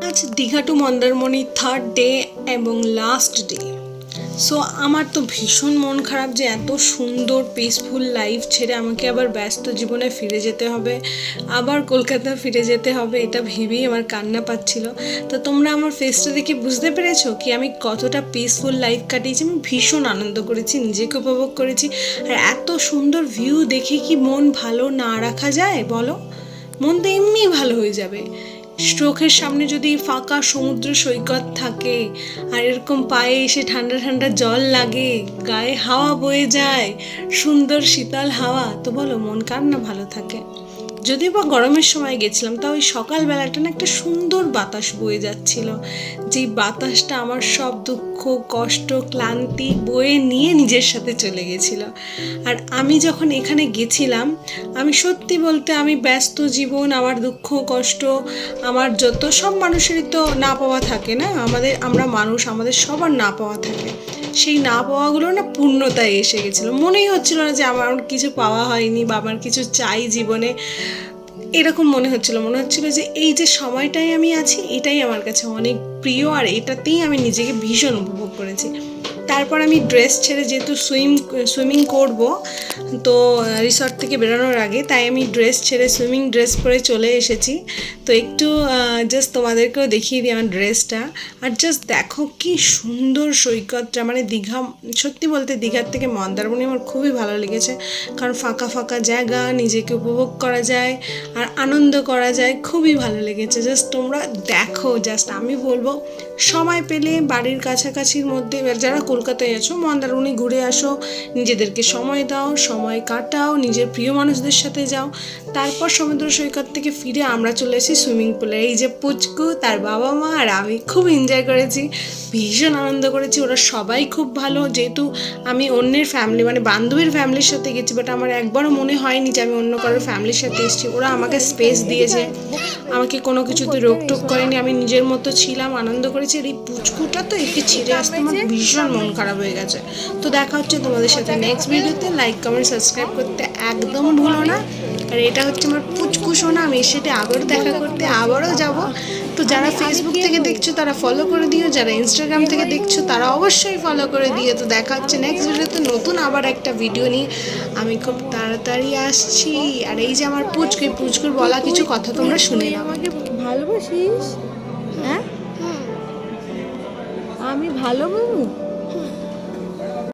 আজ Digha to Mandarmani third day এবং last day. So আমার তো ভীষণ মন খারাপ যে এত সুন্দর পিসফুল লাইফ ছেড়ে আমাকে আবার ব্যস্ত জীবনে ফিরে যেতে হবে, আবার কলকাতা ফিরে যেতে হবে। এটা ভেবেই আমার কান্না পাচ্ছিল। তো তোমরা আমার ফেসটা দেখে বুঝতে পেরেছো কি আমি কতটা পিসফুল লাইফ কাটিয়েছি। আমি ভীষণ আনন্দ করেছি, নিজেকে উপভোগ করেছি। আর এত সুন্দর ভিউ দেখে কি মন ভালো না রাখা যায় বলো? মন তো এমনি ভালো হয়ে যাবে। চোখের সামনে যদি ফাঁকা সমুদ্র সৈকত থাকে আর এরকম পায়ে এসে ঠান্ডা ঠান্ডা জল লাগে, গায়ে হাওয়া বয়ে যায়, সুন্দর শীতল হাওয়া, তো বলো মন কার না ভালো থাকে? যদিও বা গরমের সময় গেছিলাম, তাও ওই সকালবেলাটা না একটা সুন্দর বাতাস বয়ে যাচ্ছিল, যেই বাতাসটা আমার সব দুঃখ কষ্ট ক্লান্তি বয়ে নিয়ে নিজের সাথে চলে গেছিল। আর আমি যখন এখানে গেছিলাম, আমি সত্যি বলতে আমি ব্যস্ত জীবন, আমার দুঃখ কষ্ট, আমার যত সব মানুষেরই তো না পাওয়া থাকে না, আমরা মানুষ, আমাদের সবার না পাওয়া থাকে। সেই না পাওয়াগুলো না পূর্ণতায় এসে গেছিলো। মনেই হচ্ছিল না যে আমার কিছু পাওয়া হয়নি বা আমার কিছু চাই জীবনে, এরকম মনে হচ্ছিল যে এই যে সময়টাই আমি আছি এটাই আমার কাছে অনেক প্রিয়, আর এটাতেই আমি নিজেকে ভীষণ উপভোগ করেছি। তারপর আমি ড্রেস ছেড়ে, যেহেতু সুইমিং করব তো রিসর্ট থেকে বেরোনোর আগে, তাই আমি ড্রেস ছেড়ে সুইমিং ড্রেস পরে চলে এসেছি। তো একটু জাস্ট তোমাদেরকেও দেখিয়ে দিই আমার ড্রেসটা। আর জাস্ট দেখো কি সুন্দর সৈকতটা, মানে দীঘা, সত্যি বলতে দীঘার থেকে মন্দারমণি আমার খুবই ভালো লেগেছে। কারণ ফাঁকা ফাঁকা জায়গা, নিজেকে উপভোগ করা যায় আর আনন্দ করা যায়, খুবই ভালো লেগেছে। জাস্ট তোমরা দেখো, জাস্ট আমি বলবো সময় পেলে বাড়ির কাছাকাছির মধ্যে যারা কলকাতায় আছো মন্দারমণি ঘুরে আসো, নিজেদেরকে সময় দাও, সময় কাটাও, নিজের প্রিয় মানুষদের সাথে যাও। তারপর সমুদ্র সৈকত থেকে ফিরে আমরা চলে এসেছি সুইমিং পুলে। এই যে পুচকু, তার বাবা মা আর আমি খুব এনজয় করেছি, ভীষণ আনন্দ করেছি। ওরা সবাই খুব ভালো। যেহেতু আমি অন্যের ফ্যামিলি, মানে বান্ধবীর ফ্যামিলির সাথে গেছি, বাট আমার একবারও মনে হয়নি যে আমি অন্য কারোর ফ্যামিলির সাথে এসেছি। ওরা আমাকে স্পেস দিয়েছে, আমাকে কোনো কিছুতে রোকটোক করেনি, আমি নিজের মতো ছিলাম, আনন্দ করেছি। আর এই পুচকুটা তো একে ছেড়ে আসতে আমার ভীষণ মন খারাপ হয়ে গেছে। তো দেখা হচ্ছে তোমাদের সাথে নেক্সট ভিডিওতে। লাইক কমেন্ট সাবস্ক্রাইব করতে একদম ভুলো না। আর এটা হচ্ছে আমার পুচকু সোনা, আমি এর সাথে আবারও দেখা করতে আবারও যাব। তো যারা ফেসবুক থেকে দেখছো তারা ফলো করে দিও, যারা ইনস্টাগ্রাম থেকে দেখছো তারা অবশ্যই ফলো করে দিও। তো দেখা হচ্ছে নেক্সট ভিডিওতে নতুন আবার একটা ভিডিও নিয়ে। আমি খুব তাড়াতাড়ি আসছি। আর এই যে আমার পুচকুর বলা কিছু কথা তোমরা শুনে নাও। আমাকে ভালোবাসিস? হ্যাঁ, আমি ভালো মামু।